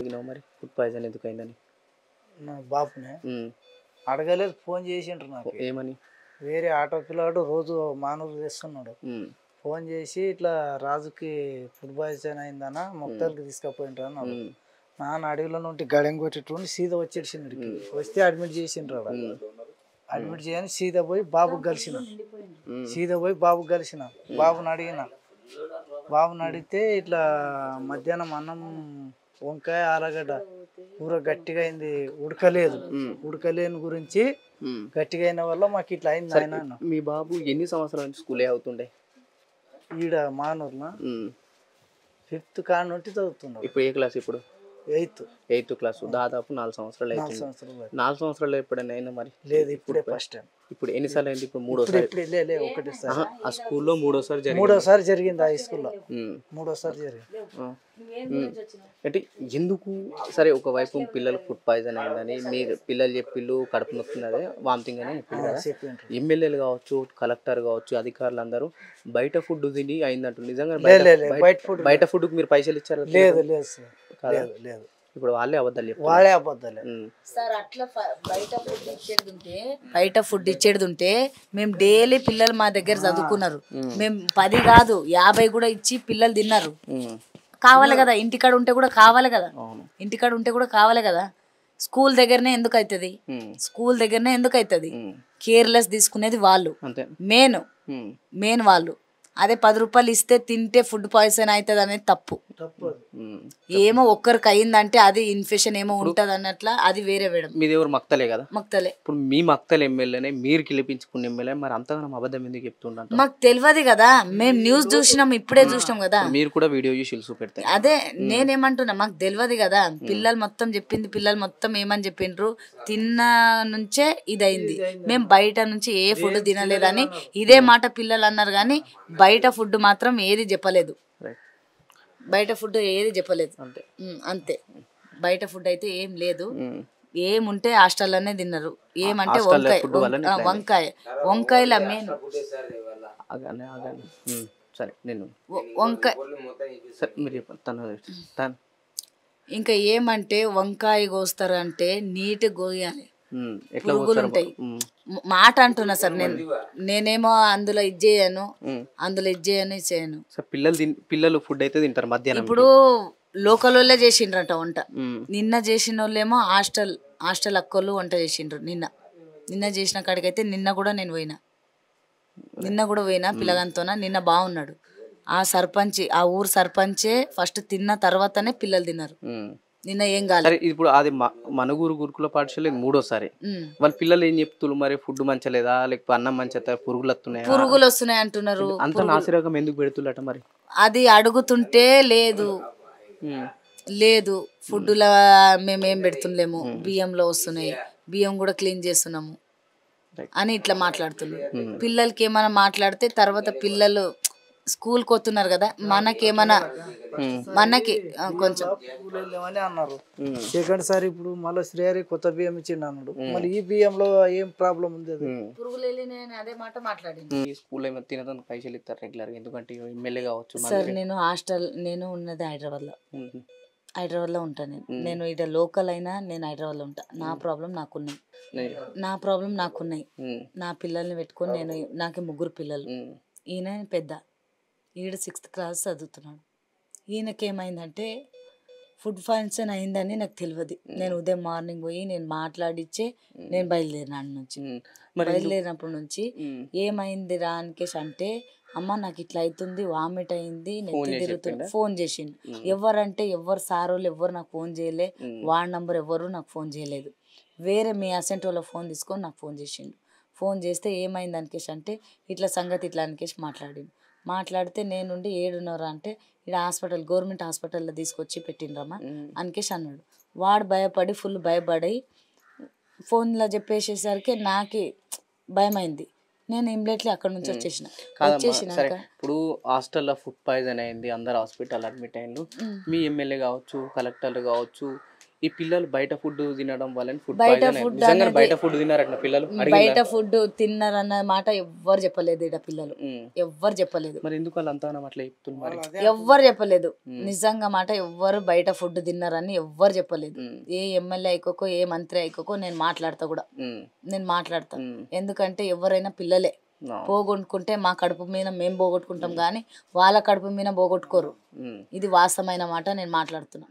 అడిగినావు మరి food poison ఎందుకు అయిందని? నా బాపునే అడగలేదు, ఫోన్ చేసిండ్రు నాకు. ఏమని? వేరే ఆటో పిల్లాడు రోజు మానవులు తెస్తున్నాడు. ఫోన్ చేసి ఇట్లా రాజుకి ఫుడ్ పాయిజన్ అయిందన్న, మొక్కలకి తీసుకుపోయిండ్రు అన్నాడు. నాన్న అడవిలో నుండి గడెం కొట్టేటువంటి సీదా వచ్చేసిండు. వస్తే అడ్మిట్ చేసిండ్రు. అడ్మిట్ చేయని సీదా పోయి బాబుకి కలిసిన. బాబుని అడిగితే ఇట్లా మధ్యాహ్నం అన్నం వంకాయ ఆలుగడ్డ కూర గట్టిగా అయింది, ఉడకలేని గురించి గట్టిగా అయిన వల్ల మాకు ఇట్లా అయింది ఆయన. మీ బాబు ఎన్ని సంవత్సరాల నుంచి స్కూల్ అవుతుండే? ఈడ మానూరులో 5th కాడ నుండి చదువుతున్నాడు. ఇప్పుడు ఏ క్లాస్? ఇప్పుడు 8th క్లాస్. దాదాపు 4 సంవత్సరాలు అవుతుంది. 4 సంవత్సరాలు ఎప్పుడైనా అయిందా మరి? లేదు, ఇప్పుడే ఫస్ట్ టైం. ఇప్పుడు ఎన్నిసార్లు అయింది? ఇప్పుడు మూడోసారి. ఒకటేసారి ఆ స్కూల్లో మూడోసారి జరిగింది. ఆ స్కూల్లో మూడోసారి జరిగింది. అంటే ఎందుకు? సరే, ఒకవైపు పిల్లలకు ఫుడ్ పాయిజన్ అయిందని మీరు పిల్లలు చెప్పిళ్ళు, కడుపు నొప్పున్నదే వామిటింగ్ అని చెప్పింది. ఎమ్మెల్యేలు కావచ్చు, కలెక్టర్ కావచ్చు, అధికారులు అందరూ బయట ఫుడ్ తిని అయిందంటు. నిజంగా బయట ఫుడ్కి మీరు పైసలు ఇచ్చారు? లేదు. ఇప్పుడు వాళ్ళే అబద్ధాలు సార్. అట్లా బయట ఫుడ్ ఇచ్చేది ఉంటే మేము డైలీ పిల్లలు మా దగ్గర చదువుకున్నారు. మేము 10 కాదు 50 కూడా ఇచ్చి పిల్లలు తిన్నారు. కావాలి కదా, ఇంటికాడ ఉంటే కూడా కావాలి కదా. స్కూల్ దగ్గరనే ఎందుకు అవుతుంది? కేర్లెస్ తీసుకునేది వాళ్ళు, మెయిన్ వాళ్ళు. అదే 10 రూపాయలు ఇస్తే తింటే ఫుడ్ పాయిజన్ అవుతుంది అనేది తప్పు. ఏమో ఒక్కరికి అయిందంటే అది ఇన్ఫెక్షన్ ఏమో ఉంటది అన్నట్ల, అది వేరే వేయడం. మీది ఎవరు? మక్తలే కదా? మక్తలే. ఇప్పుడు మీ మక్తలు ఎమ్మెల్యేనే, మీరు గెలిపించుకున్న ఎమ్మెల్యే, మరి అంతగానో అబద్ధం ఎందుకు చెప్తుంటారు? మాకు తెలియదు కదా, మేము న్యూస్ చూసినాం, ఇప్పుడే చూసినాం కదా. మీరు కూడా వీడియో చూసి చూపెడతారు. అదే నేనేమంటున్నా, మాకు తెలియదు కదా. పిల్లలు మొత్తం ఏమని చెప్పిండ్రు, తిన్న నుంచే ఇదైంది. మేము బయట నుంచి ఏ ఫుడ్ తినలేదని ఇదే మాట పిల్లలు అన్నారు, కానీ బయట ఫుడ్ మాత్రం ఏది చెప్పలేదు. అంతే. బయట ఫుడ్ అయితే ఏం లేదు. ఏముంటే హాస్టల్లోనే తిన్నారు. ఏమంటే వంకాయలు మెయిన్. ఇంకా ఏమంటే వంకాయ కోస్తారు అంటే నీట్ కోయాలి, పురుగులు ఉంటాయి. మాట అంటున్నా సార్. నేనేమో అందులో ఇది చేయను. పిల్లలు ఫుడ్ అయితే తింటారు మధ్యాహ్నం. ఇప్పుడు లోకల్ వాళ్ళే చేసిండ్రట వంట. నిన్న చేసిన వాళ్ళేమో హాస్టల్ అక్కోళ్ళు వంట చేసిండ్రు. నిన్న చేసిన కాడికైతే నిన్న కూడా పోయినా పిల్లగాంతోన. నిన్న బాగున్నాడు. ఆ ఊరు సర్పంచే ఫస్ట్ తిన్న తర్వాతనే పిల్లలు తిన్నారు. నిన్న ఏం కాలేదు. ఇప్పుడు అది మనుగురు గురుకుల పాఠశాల 3వసారి. వాళ్ళ పిల్లలు ఏం చెప్తున్నారు మరి? ఫుడ్ మంచలేదా, లేకపోతే అన్నం మంచిదా, పురుగులు వస్తున్నాయి అంటున్నారు. అంత నాసిరకం ఎందుకు పెడుతున్నట మరి? అది అడుగుతుంటే లేదు ఫుడ్లో మేమేం పెడుతుండలేము, బియ్యంలో వస్తున్నాయి, బియ్యం కూడా క్లీన్ చేస్తున్నాము అని ఇట్లా మాట్లాడుతున్నారు. పిల్లలకి ఏమైనా మాట్లాడితే తర్వాత పిల్లలు స్కూల్కి వస్తున్నారు కదా, మనకి కొంచెం అన్నారు. సెకండ్ సారి ఇప్పుడు మళ్ళీ శ్రీహరి కొత్త బియ్యం ఇచ్చిండు అన్నాడు. మళ్ళీ ఈ బియ్యంలో ఏం ప్రాబ్లం ఉంది? అదే మాట మాట్లాడింది. ఈ స్కూల్లో ఏమైనా తినడానికి పైసలు ఇస్తారు రెగ్యులర్ గా? ఎందుకంటే ఎమ్మెల్యే కావచ్చు సార్. నేను ఉన్నది హైదరాబాద్లో ఉంటాను. నేను ఇక్కడ లోకల్ అయినా నేను హైదరాబాద్లో ఉంటా. నా ప్రాబ్లం నాకున్నాయి. నా పిల్లల్ని పెట్టుకొని నాకు 3 పిల్లలు. ఈయన పెద్ద, ఈడ 6th క్లాస్ చదువుతున్నాడు. ఈయనకేమైందంటే ఫుడ్ పాయిజన్ అయిందని నాకు తెలియదు. నేను ఉదయం మార్నింగ్ పోయి నేను మాట్లాడిచ్చే నేను బయలుదేరినప్పటి నుంచి ఏమైంది రా అనికేసి అంటే, అమ్మ నాకు ఇట్లా అవుతుంది, వామిట్ అయింది, నెత్తి తిరుగుతుంది. ఫోన్ చేసిండు. ఎవరు సారోళ్ళు ఎవరు నాకు ఫోన్ చేయలే, వార్డ్ నంబర్ ఎవరు నాకు ఫోన్ చేయలేదు. వేరే మీ అసెంట్ వాళ్ళ ఫోన్ తీసుకొని నాకు ఫోన్ చేసిండు. ఫోన్ చేస్తే ఏమైంది అనికేసి అంటే, ఇట్లా సంగతి ఇట్లా అనికేసి మాట్లాడితే నేనుండి ఏడున్నరా అంటే, ఇక్కడ గవర్నమెంట్ హాస్పిటల్లో తీసుకొచ్చి పెట్టిండ్రమ్మా అనికేసి అన్నాడు. వాడు ఫుల్ భయపడి ఫోన్లో చెప్పేసేసరికి నాకు భయమైంది. నేను ఇమ్మీడియట్లీ అక్కడ నుంచి వచ్చేసినాక ఇప్పుడు హాస్టల్లో ఫుడ్ పాయిజన్ అయింది, అందరు హాస్పిటల్ అడ్మిట్ అయ్యిండు. మీ ఎమ్మెల్యే కావచ్చు, కలెక్టర్లు కావచ్చు, ఈ పిల్లలు బయట ఫుడ్ తినడం వల్ల ఫుడ్ బయట పాయిజన్ ఫుడ్ నిజంగా అనేది- బయట ఫుడ్ తినారట పిల్లలు బయట ఫుడ్ తిన్నారన్న మాట ఎవ్వరు చెప్పలేదు ఇక్కడ పిల్లలు, ఎవ్వరు చెప్పలేదు. మరి ఎందుకు వాళ్ళు అంతా అట్లా చెప్తున్నారు మరి? ఎవ్వరు చెప్పలేదు నిజంగా మాట, ఎవ్వరు బయట ఫుడ్ తిన్నారని ఎవ్వరు చెప్పలేదు. ఏ ఎమ్మెల్యే అయికోకో ఏ మంత్రి అయికోకో నేను మాట్లాడతా కూడా, నేను మాట్లాడతా. ఎందుకంటే ఎవరైనా పిల్లలే పోగొట్టుకుంటే మా కడుపు మీద మేము పోగొట్టుకుంటాం కానీ వాళ్ళ కడుపు మీద పోగొట్టుకోరు. ఇది వాస్తవమైన మాట, నేను మాట్లాడుతున్నా.